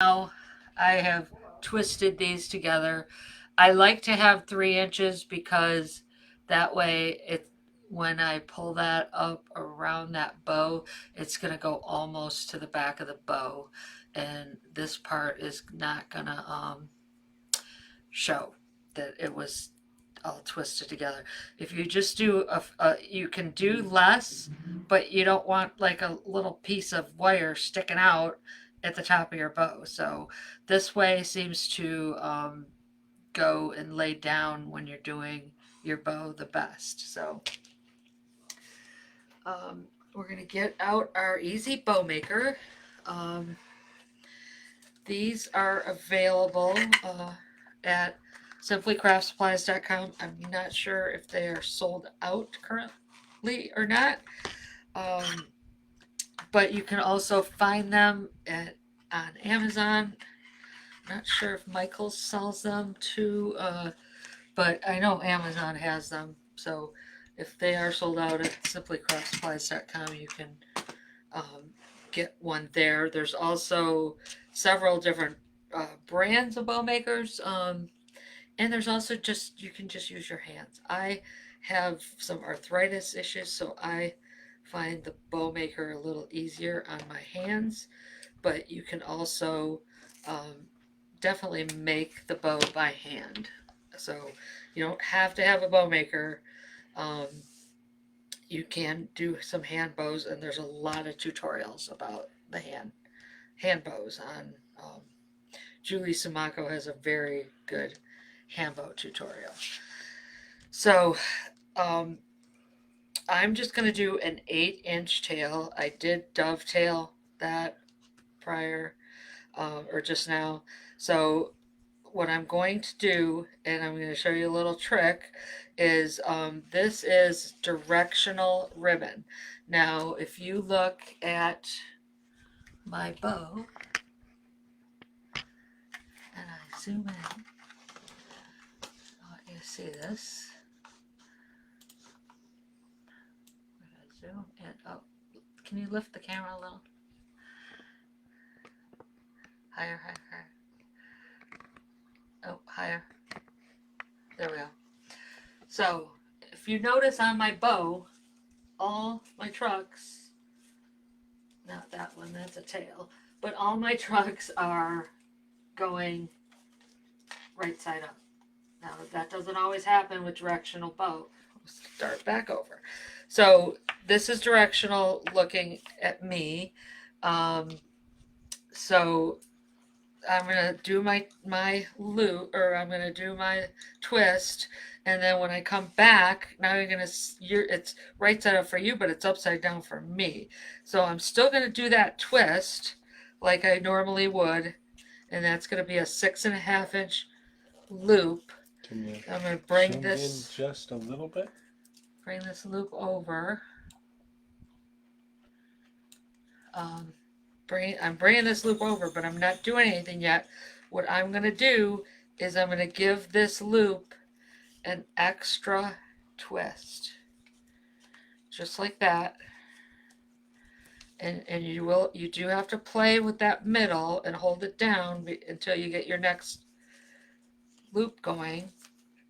Now I have twisted these together. I like to have 3 inches because that way it when I pull that up around that bow, it's gonna go almost to the back of the bow, and this part is not gonna show that it was all twisted together. If you just do you can do less, but you don't want like a little piece of wire sticking out at the top of your bow. So this way seems to go and lay down when you're doing your bow the best. So we're gonna get out our easy bow maker. Um, these are available at simplycraftsupplies.com. I'm not sure if they are sold out currently or not, um, but you can also find them on Amazon. Not sure if Michaels sells them too, but I know Amazon has them. So if they are sold out at simplycraftsupplies.com, you can um, get one there. There's also several different brands of bow makers. And there's also just, you can just use your hands. I have some arthritis issues, so I find the bow maker a little easier on my hands, but you can also definitely make the bow by hand. So you don't have to have a bow maker. Um, you can do some hand bows, and there's a lot of tutorials about the hand bows on Julie Sumako has a very good hand bow tutorial. So um, I'm just going to do an 8-inch tail. I did dovetail that prior or just now. So what I'm going to do, and I'm going to show you a little trick, is this is directional ribbon. Now, if you look at my bow, and I zoom in, I want you to see this. I'm going to zoom in. Oh, can you lift the camera a little? Higher, higher, higher. Oh, higher. There we go. So, if you notice on my bow, all my trucks, not that one, that's a tail, but all my trucks are going right side up. Now, that doesn't always happen with directional bow. Let's start back over. So, this is directional looking at me. So, I'm gonna do my loop, or I'm gonna do my twist, and then when I come back, now it's right side up for you, but it's upside down for me. So I'm still gonna do that twist like I normally would, and that's gonna be a 6.5-inch loop. Can you I'm gonna bring zoom this in just a little bit? bring this loop over. Um, I'm bringing this loop over, but I'm not doing anything yet. What I'm going to do is I'm going to give this loop an extra twist. Just like that. And you do have to play with that middle and hold it down until you get your next loop going,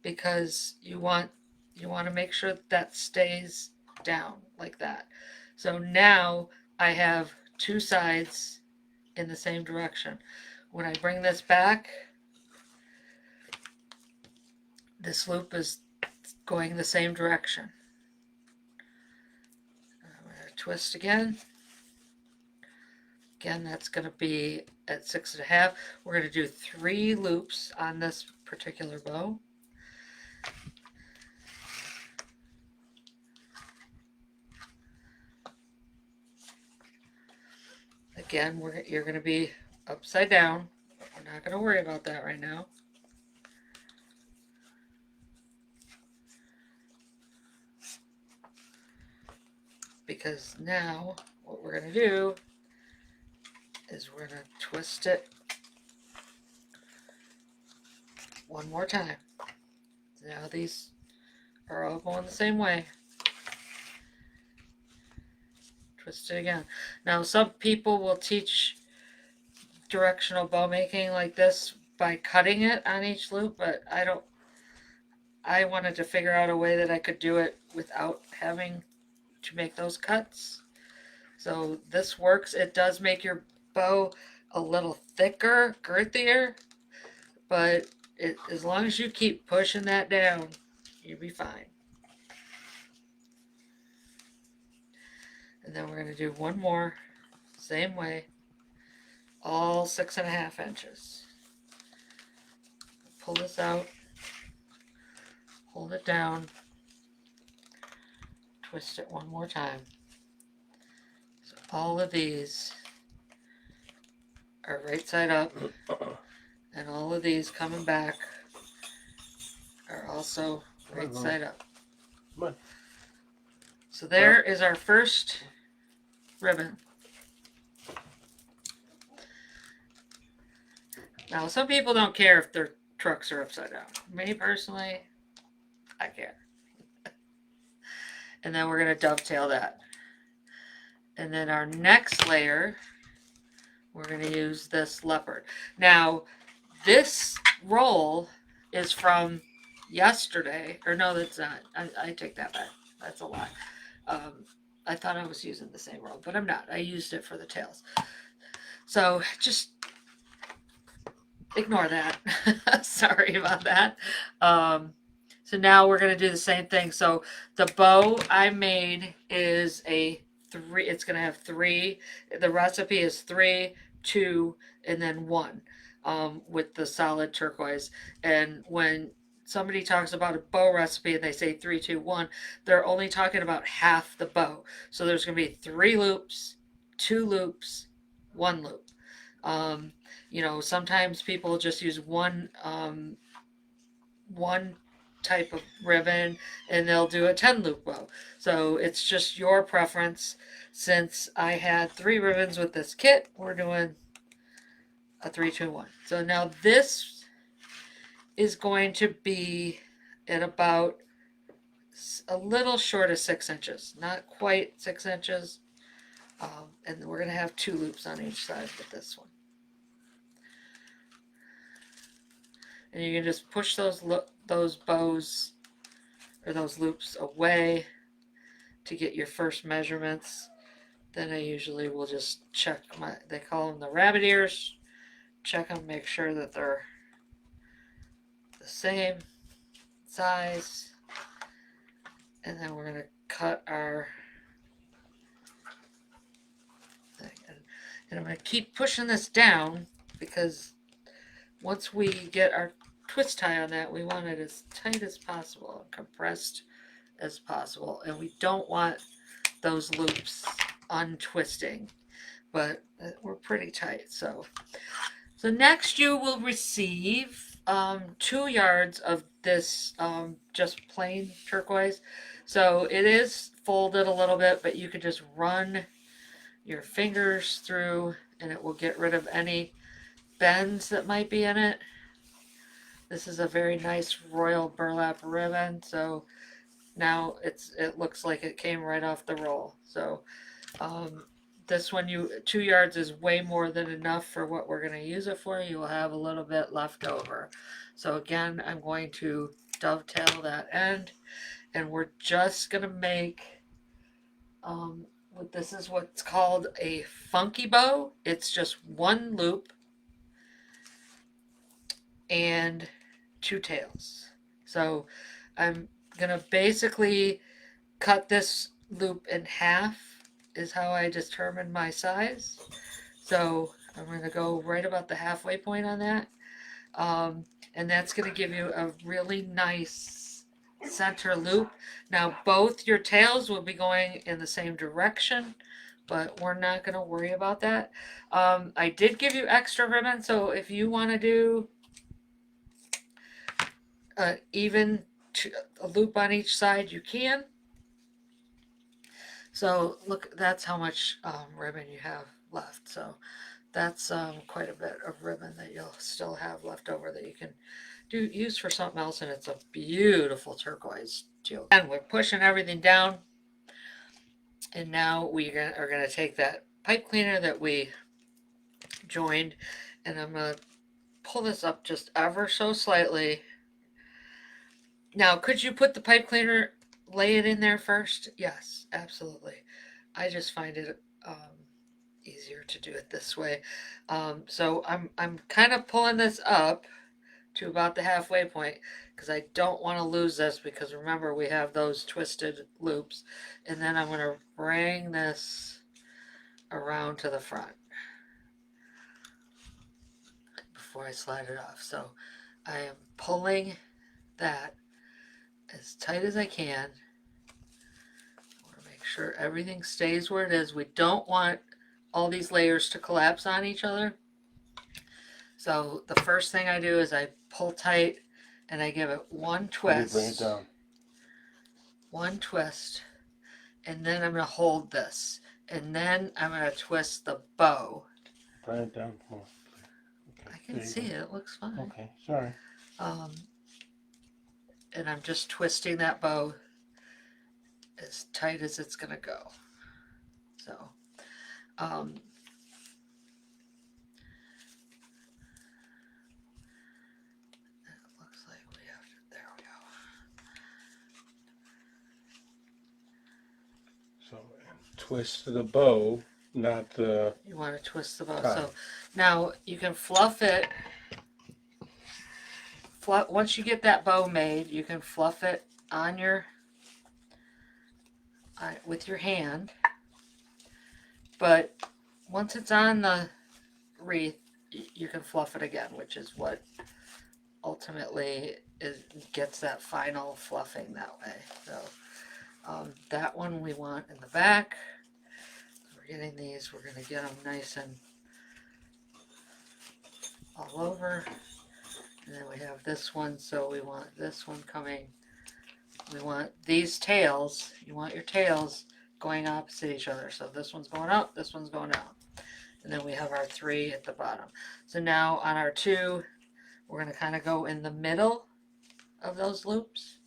because you want to make sure that stays down like that. So now I have two sides in the same direction. When I bring this back, this loop is going the same direction. I'm going to twist again. Again, that's going to be at 6.5. We're going to do 3 loops on this particular bow. Again, you're going to be upside down. We're not going to worry about that right now. Because now what we're going to do is we're going to twist it one more time. Now these are all going the same way. Twist it again. Now some people will teach directional bow making like this by cutting it on each loop, but I wanted to figure out a way that I could do it without having to make those cuts. So this works. It does make your bow a little thicker, girthier, but as long as you keep pushing that down, you'll be fine. And then we're going to do one more, same way, all 6.5 inches. Pull this out, hold it down, twist it one more time. So all of these are right side up, and all of these coming back are also right side up. So there is our first ribbon. Now, some people don't care if their trucks are upside down. Me personally, I care. And then we're going to dovetail that. And then our next layer, we're going to use this leopard. Now, this roll is from yesterday. Or no, that's not. I take that back. That's a lie. I thought I was using the same roll, but I'm not. I used it for the tails. So just ignore that. Sorry about that. So now we're going to do the same thing. So the bow I made is a 3. It's going to have 3. The recipe is 3, 2, and then 1 with the solid turquoise. And when somebody talks about a bow recipe and they say 3, 2, 1, they're only talking about half the bow. So there's going to be 3 loops, 2 loops, 1 loop. You know, sometimes people just use one type of ribbon and they'll do a 10 loop bow. So it's just your preference. Since I had 3 ribbons with this kit, we're doing a 3, 2, 1. So now this is going to be at about a little short of 6 inches, not quite 6 inches. And we're going to have 2 loops on each side with this one. And you can just push those bows or those loops away to get your first measurements. Then I usually will just check they call them the rabbit ears. Check them, make sure that they're the same size. And then we're going to cut our thing. And I'm going to keep pushing this down because once we get our twist tie on that, we want it as tight as possible and compressed as possible. And we don't want those loops untwisting, but we're pretty tight. So next you will receive 2 yards of this just plain turquoise. So it is folded a little bit, but you could just run your fingers through and it will get rid of any bends that might be in it. This is a very nice royal burlap ribbon, so now it looks like it came right off the roll. So this one, 2 yards is way more than enough for what we're going to use it for. You will have a little bit left over. So again, I'm going to dovetail that end, and we're just going to make this is what's called a funky bow. It's just 1 loop and 2 tails. So I'm gonna basically cut this loop in half is how I determine my size. So I'm gonna go right about the halfway point on that. And that's gonna give you a really nice center loop. Now both your tails will be going in the same direction, but we're not gonna worry about that. I did give you extra ribbon, so if you want to do even a loop on each side, you can. So look, that's how much ribbon you have left. So that's quite a bit of ribbon that you'll still have left over that you can use for something else, and it's a beautiful turquoise too. And we're pushing everything down, and now we are going to take that pipe cleaner that we joined, and I'm going to pull this up just ever so slightly. Now, could you put the pipe cleaner, lay it in there first? Yes, absolutely. I just find it easier to do it this way. So I'm kind of pulling this up to about the halfway point because I don't want to lose this, because remember we have those twisted loops, and then I'm going to bring this around to the front before I slide it off. So I am pulling that as tight as I can. I want to make sure everything stays where it is. We don't want all these layers to collapse on each other. So the first thing I do is I pull tight and I give it one twist. Bring it down. One twist. And then I'm going to hold this. And then I'm going to twist the bow. Bring it down more. Okay, I can see it. It looks fine. Okay, sorry. And I'm just twisting that bow as tight as it's going to go. So, it looks like we have to, there we go. So, twist the bow, not the... You want to twist the bow. Got So now you can fluff it. Once you get that bow made, you can fluff it on your with your hand. But once it's on the wreath, you can fluff it again, which is what ultimately gets that final fluffing that way. So that one we want in the back. We're getting these. We're going to get them nice and all over. And then we have this one, so we want this one coming. We want these tails. You want your tails going opposite each other. So this one's going up, this one's going down. And then we have our 3 at the bottom. So now on our 2, we're going to kind of go in the middle of those loops.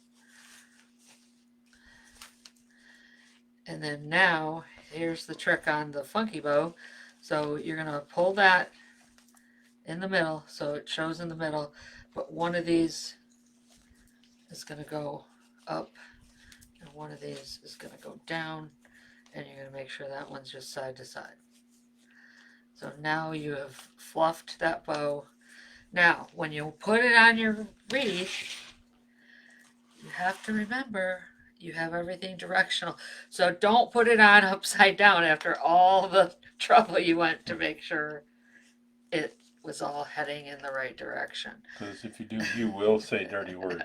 And then now, here's the trick on the funky bow. So you're going to pull that in the middle, so it shows in the middle, but one of these is going to go up and one of these is going to go down, and you're going to make sure that one's just side to side. So now you have fluffed that bow. Now when you put it on your wreath, you have to remember you have everything directional, so don't put it on upside down after all the trouble you went to make sure it was all heading in the right direction. Because if you do, you will say dirty words.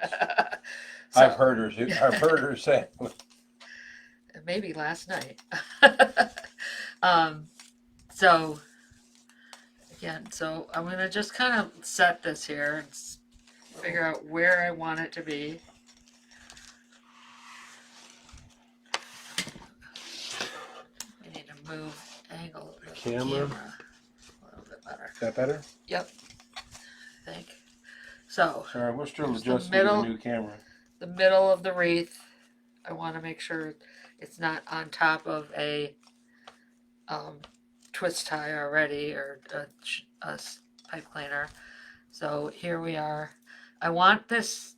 So, I've heard her say. Maybe last night. So again, so I'm gonna just kind of set this here and figure out where I want it to be. We need to move angle the camera a little bit better. Is that better? Yep, I think. So sorry, we're still there's adjusting to the new camera. The middle of the wreath, I want to make sure it's not on top of a twist tie already, or a pipe cleaner. So here we are. I want this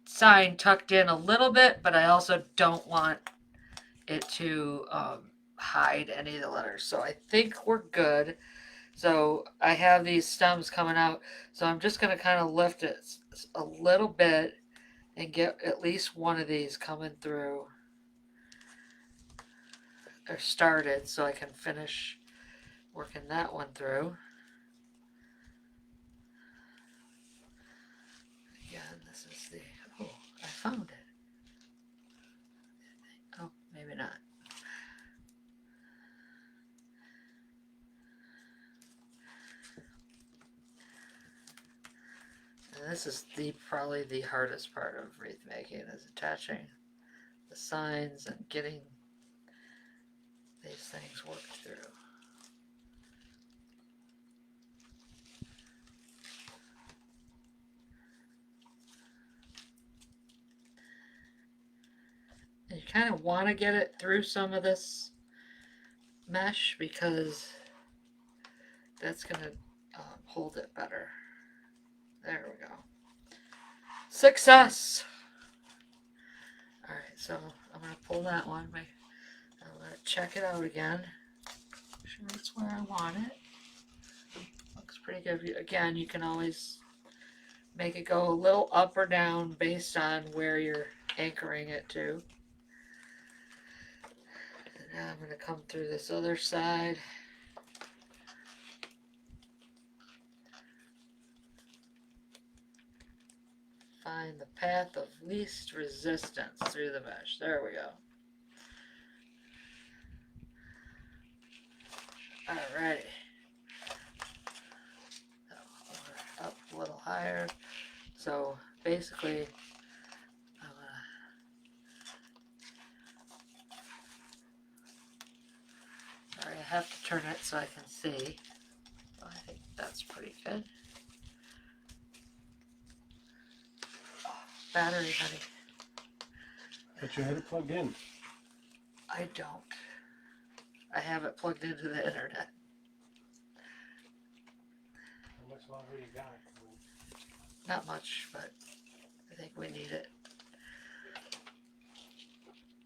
sign tucked in a little bit, but I also don't want it to hide any of the letters. So I think we're good. So I have these stems coming out, so I'm just going to kind of lift it a little bit and get at least one of these coming through, or started, so I can finish working that one through. Again, this is the, oh, I found it. Oh, maybe not. And this is probably the hardest part of wreath making, is attaching the signs and getting these things worked through. And you kind of want to get it through some of this mesh, because that's gonna hold it better. There we go. Success! Alright, so I'm gonna pull that one. I'm gonna check it out again. Make sure it's where I want it. Looks pretty good. Again, you can always make it go a little up or down based on where you're anchoring it to. And now I'm going to come through this other side. Find the path of least resistance through the mesh. There we go. Alrighty. Up a little higher. So basically, sorry, I have to turn it so I can see. So I think that's pretty good. Oh, battery, honey. But you had it plugged in. I don't. I have it plugged into the internet. How much longer you got? Not much, but I think we need it.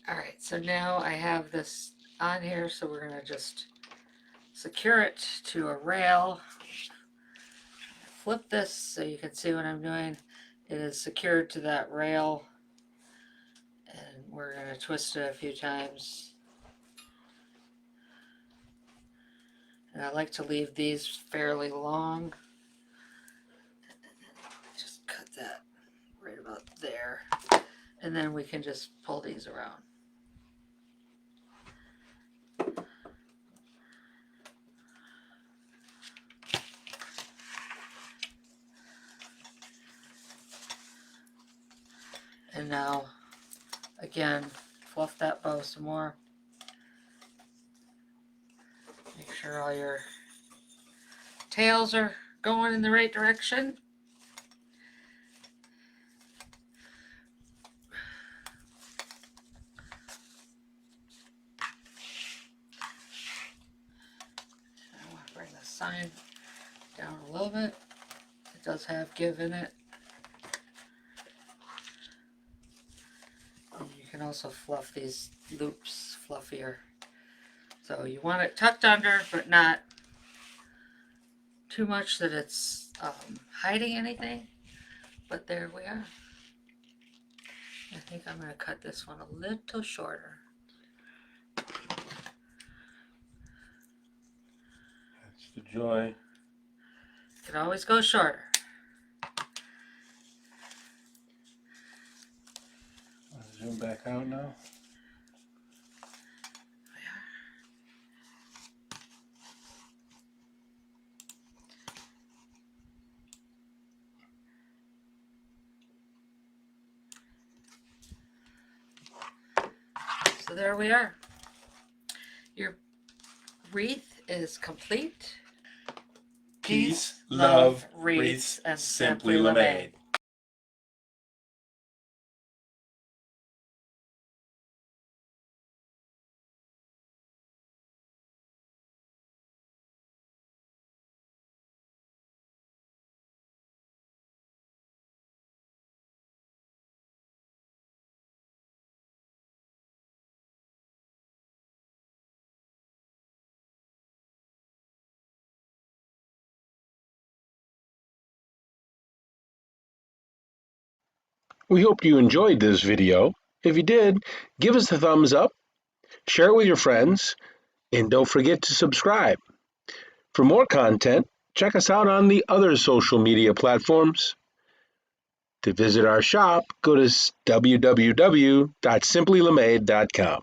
Alright, so now I have this on here, so we're going to just secure it to a rail. Flip this so you can see what I'm doing. It is secured to that rail, and we're going to twist it a few times. And I like to leave these fairly long. Just cut that right about there. And then we can just pull these around. And now, again, fluff that bow some more. Make sure all your tails are going in the right direction. I want to bring the sign down a little bit. It does have give in it. And you can also fluff these loops fluffier. So you want it tucked under, but not too much that it's hiding anything. But there we are. I think I'm going to cut this one a little shorter. That's the joy. You can always go shorter. Zoom back out now. So there we are. Your wreath is complete. Peace, love, wreaths, and Simply LeMade. We hope you enjoyed this video. If you did, give us a thumbs up, share it with your friends, and don't forget to subscribe. For more content, check us out on the other social media platforms. To visit our shop, go to www.simplylemade.com.